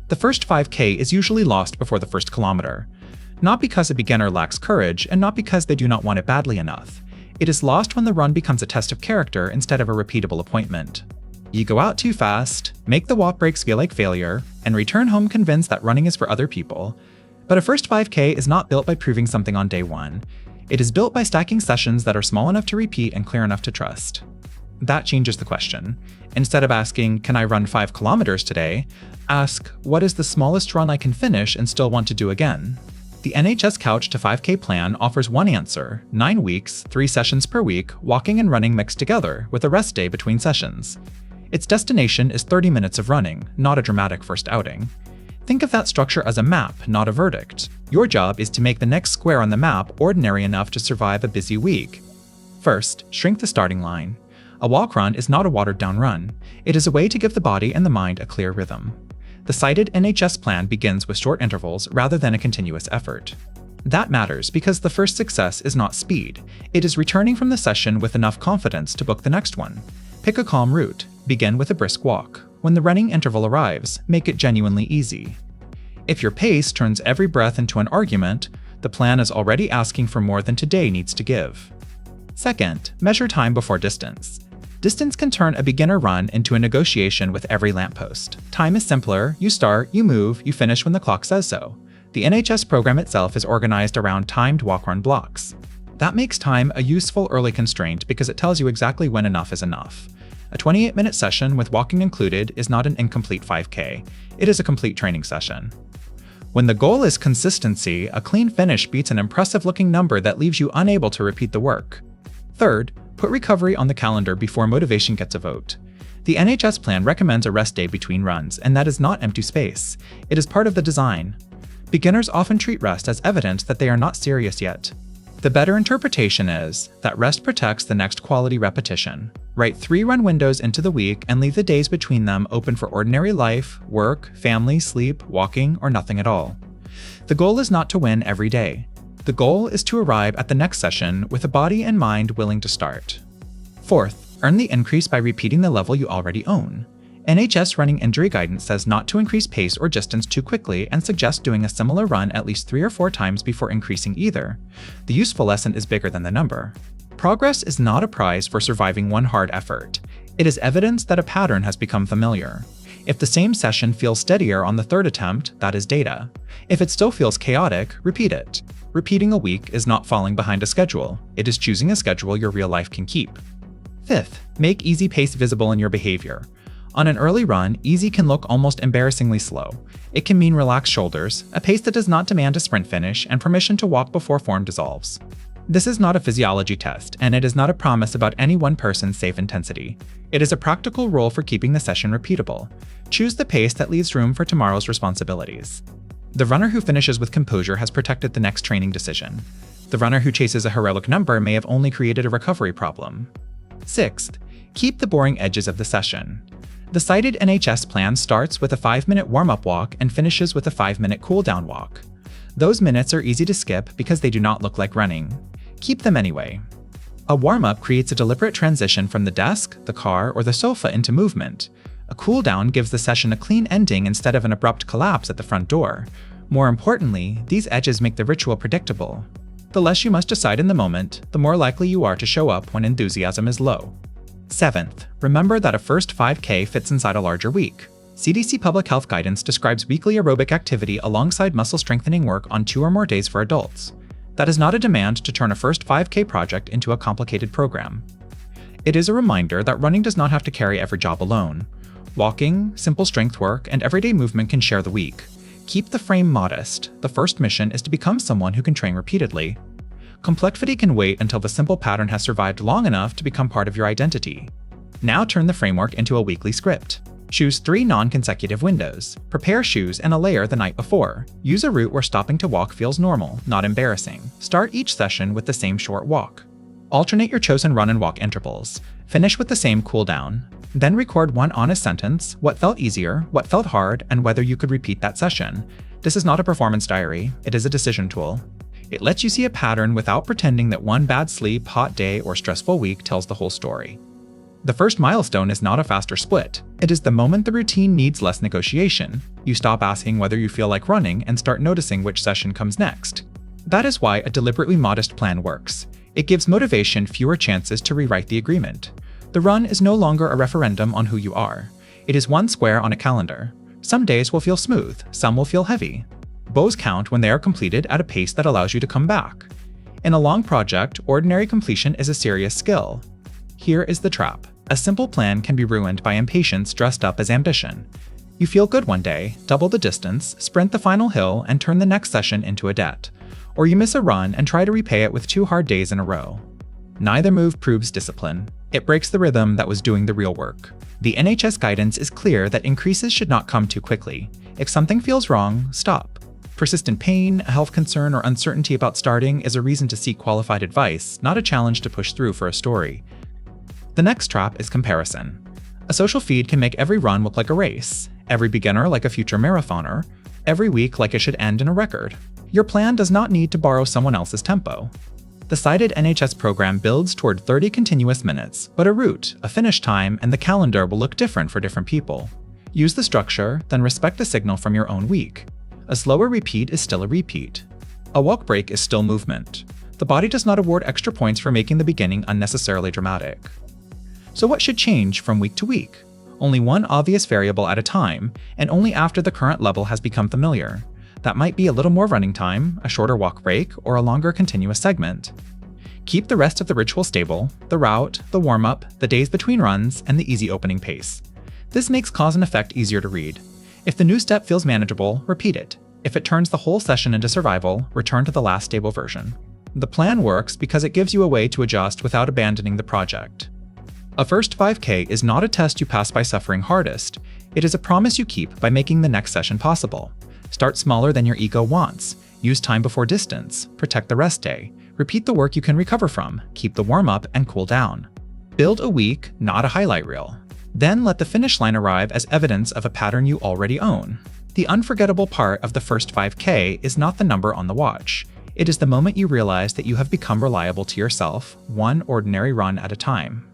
The first 5K is usually lost before the first kilometer. Not because a beginner lacks courage, and not because they do not want it badly enough. It is lost when the run becomes a test of character instead of a repeatable appointment. You go out too fast, make the walk breaks feel like failure, and return home convinced that running is for other people. But a first 5K is not built by proving something on day one. It is built by stacking sessions that are small enough to repeat and clear enough to trust. That changes the question. Instead of asking, "Can I run 5 kilometers today?" ask, "What is the smallest run I can finish and still want to do again?" The NHS Couch to 5K plan offers one answer: 9 weeks, 3 sessions per week, walking and running mixed together, with a rest day between sessions. Its destination is 30 minutes of running, not a dramatic first outing. Think of that structure as a map, not a verdict. Your job is to make the next square on the map ordinary enough to survive a busy week. First, shrink the starting line. A walk run is not a watered-down run. It is a way to give the body and the mind a clear rhythm. The cited NHS plan begins with short intervals rather than a continuous effort. That matters because the first success is not speed. It is returning from the session with enough confidence to book the next one. Pick a calm route. Begin with a brisk walk. When the running interval arrives, make it genuinely easy. If your pace turns every breath into an argument, the plan is already asking for more than today needs to give. Second, measure time before distance. Distance can turn a beginner run into a negotiation with every lamppost. Time is simpler: you start, you move, you finish when the clock says so. The NHS program itself is organized around timed walk-run blocks. That makes time a useful early constraint because it tells you exactly when enough is enough. A 28-minute session with walking included is not an incomplete 5K. It is a complete training session. When the goal is consistency, a clean finish beats an impressive-looking number that leaves you unable to repeat the work. Third, put recovery on the calendar before motivation gets a vote. The NHS plan recommends a rest day between runs, and that is not empty space. It is part of the design. Beginners often treat rest as evidence that they are not serious yet. The better interpretation is that rest protects the next quality repetition. Write 3 run windows into the week and leave the days between them open for ordinary life, work, family, sleep, walking, or nothing at all. The goal is not to win every day. The goal is to arrive at the next session with a body and mind willing to start. Fourth, earn the increase by repeating the level you already own. NHS running injury guidance says not to increase pace or distance too quickly and suggests doing a similar run at least 3 or 4 times before increasing either. The useful lesson is bigger than the number. Progress is not a prize for surviving one hard effort. It is evidence that a pattern has become familiar. If the same session feels steadier on the 3rd attempt, that is data. If it still feels chaotic, repeat it. Repeating a week is not falling behind a schedule. It is choosing a schedule your real life can keep. Fifth, make easy pace visible in your behavior. On an early run, easy can look almost embarrassingly slow. It can mean relaxed shoulders, a pace that does not demand a sprint finish, and permission to walk before form dissolves. This is not a physiology test, and it is not a promise about any one person's safe intensity. It is a practical rule for keeping the session repeatable. Choose the pace that leaves room for tomorrow's responsibilities. The runner who finishes with composure has protected the next training decision. The runner who chases a heroic number may have only created a recovery problem. Sixth, keep the boring edges of the session. The cited NHS plan starts with a 5-minute warm-up walk and finishes with a 5-minute cool-down walk. Those minutes are easy to skip because they do not look like running. Keep them anyway. A warm-up creates a deliberate transition from the desk, the car, or the sofa into movement. A cool-down gives the session a clean ending instead of an abrupt collapse at the front door. More importantly, these edges make the ritual predictable. The less you must decide in the moment, the more likely you are to show up when enthusiasm is low. Seventh, remember that a first 5K fits inside a larger week. CDC public health guidance describes weekly aerobic activity alongside muscle strengthening work on 2 or more days for adults. That is not a demand to turn a first 5K project into a complicated program. It is a reminder that running does not have to carry every job alone. Walking, simple strength work, and everyday movement can share the week. Keep the frame modest. The first mission is to become someone who can train repeatedly. Complexity can wait until the simple pattern has survived long enough to become part of your identity. Now turn the framework into a weekly script. Choose 3 non-consecutive windows. Prepare shoes and a layer the night before. Use a route where stopping to walk feels normal, not embarrassing. Start each session with the same short walk. Alternate your chosen run and walk intervals. Finish with the same cool down. Then record one honest sentence: what felt easier, what felt hard, and whether you could repeat that session. This is not a performance diary, it is a decision tool. It lets you see a pattern without pretending that one bad sleep, hot day, or stressful week tells the whole story. The first milestone is not a faster split. It is the moment the routine needs less negotiation. You stop asking whether you feel like running and start noticing which session comes next. That is why a deliberately modest plan works. It gives motivation fewer chances to rewrite the agreement. The run is no longer a referendum on who you are. It is one square on a calendar. Some days will feel smooth, some will feel heavy. Both count when they are completed at a pace that allows you to come back. In a long project, ordinary completion is a serious skill. Here is the trap. A simple plan can be ruined by impatience dressed up as ambition. You feel good one day, double the distance, sprint the final hill, and turn the next session into a debt. Or you miss a run and try to repay it with 2 hard days in a row. Neither move proves discipline. It breaks the rhythm that was doing the real work. The NHS guidance is clear that increases should not come too quickly. If something feels wrong, stop. Persistent pain, a health concern, or uncertainty about starting is a reason to seek qualified advice, not a challenge to push through for a story. The next trap is comparison. A social feed can make every run look like a race, every beginner like a future marathoner, every week like it should end in a record. Your plan does not need to borrow someone else's tempo. The cited NHS program builds toward 30 continuous minutes, but a route, a finish time, and the calendar will look different for different people. Use the structure, then respect the signal from your own week. A slower repeat is still a repeat. A walk break is still movement. The body does not award extra points for making the beginning unnecessarily dramatic. So what should change from week to week? Only one obvious variable at a time, and only after the current level has become familiar. That might be a little more running time, a shorter walk break, or a longer continuous segment. Keep the rest of the ritual stable: the route, the warm-up, the days between runs, and the easy opening pace. This makes cause and effect easier to read. If the new step feels manageable, repeat it. If it turns the whole session into survival, return to the last stable version. The plan works because it gives you a way to adjust without abandoning the project. A first 5K is not a test you pass by suffering hardest. It is a promise you keep by making the next session possible. Start smaller than your ego wants. Use time before distance. Protect the rest day. Repeat the work you can recover from. Keep the warm-up and cool down. Build a week, not a highlight reel. Then let the finish line arrive as evidence of a pattern you already own. The unforgettable part of the first 5K is not the number on the watch. It is the moment you realize that you have become reliable to yourself, one ordinary run at a time.